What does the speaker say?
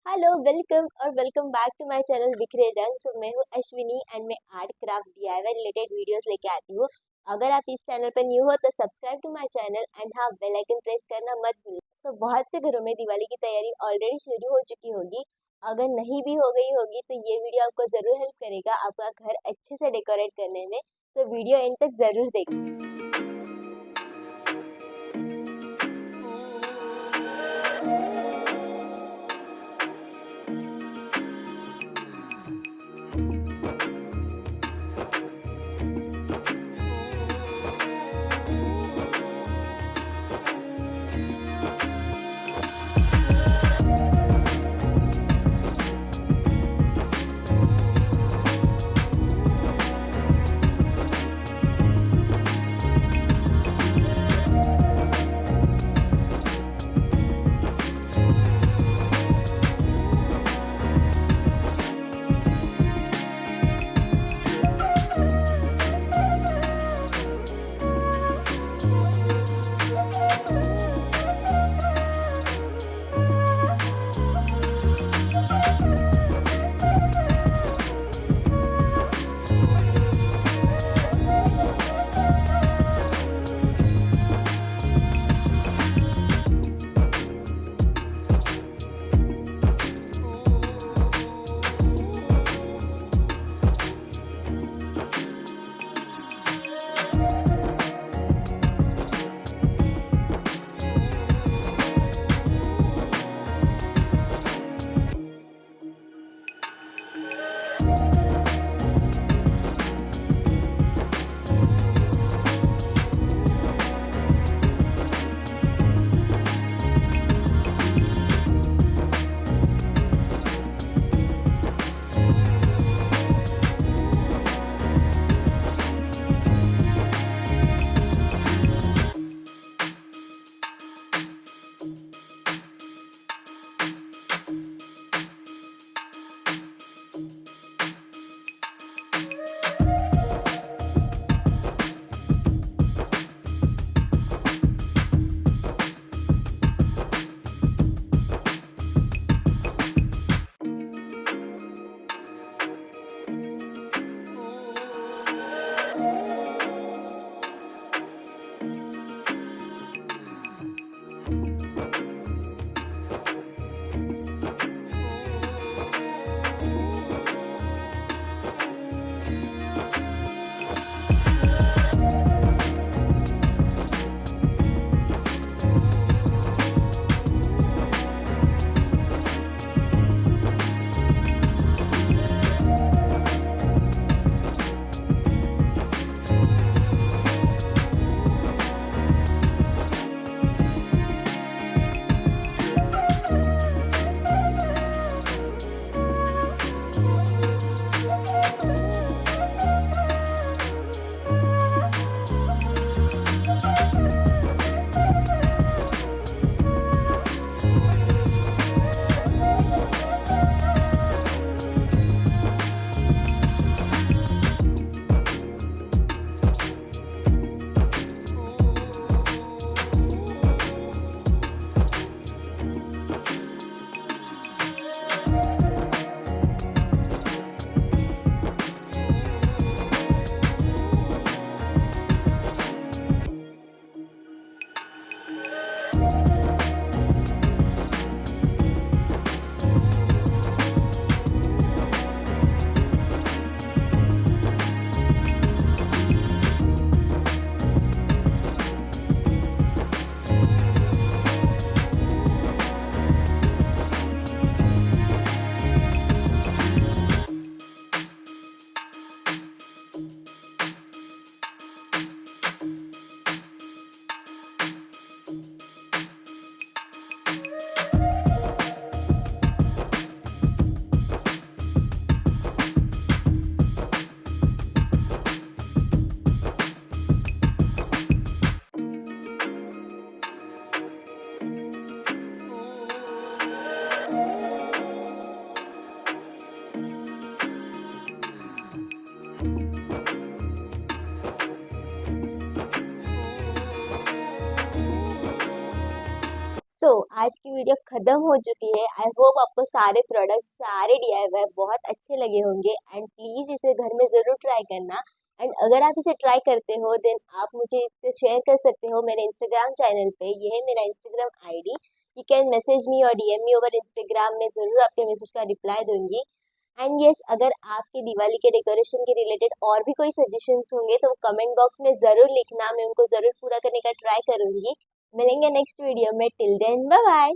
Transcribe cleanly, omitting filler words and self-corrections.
Hello welcome back to my channel Bikhre Rang. So मैं हूँ Ashwini and मैं art craft DIY related videos लेके आती हूँ। अगर आप इस चैनल पर न्यू हो तो subscribe to my channel and हाँ बेल आइकन प्रेस करना मत भूलिए। तो बहुत से घरों में दिवाली की तैयारी ऑलरेडी शुरू हो चुकी होगी। अगर नहीं भी हो गई होगी तो ये वीडियो आपको जरूर हेल्प करेगा आपका घर अच्छे से डेकोरेट करने में। तो वीडियो एंड तक जरूर देखिए। वीडियो खत्म हो चुकी है। आई होप आपको सारे प्रोडक्ट्स, सारे DIY बहुत अच्छे लगे होंगे एंड प्लीज इसे घर में जरूर ट्राई करना। एंड अगर आप इसे ट्राई करते हो देन आप मुझे इसे शेयर कर सकते हो मेरे इंस्टाग्राम चैनल पे। यह है मेरा Instagram ID। You can message me और DM मी ओवर इंस्टाग्राम। में जरूर आपके मैसेज का रिप्लाई दूंगी। एंड यस, अगर आपके दिवाली के डेकोरेशन के रिलेटेड और भी कोई सजेशंस होंगे तो कमेंट बॉक्स में जरूर लिखना, मैं उनको जरूर पूरा करने का ट्राई करूंगी। मिलेंगे नेक्स्ट वीडियो में। Till then bye bye.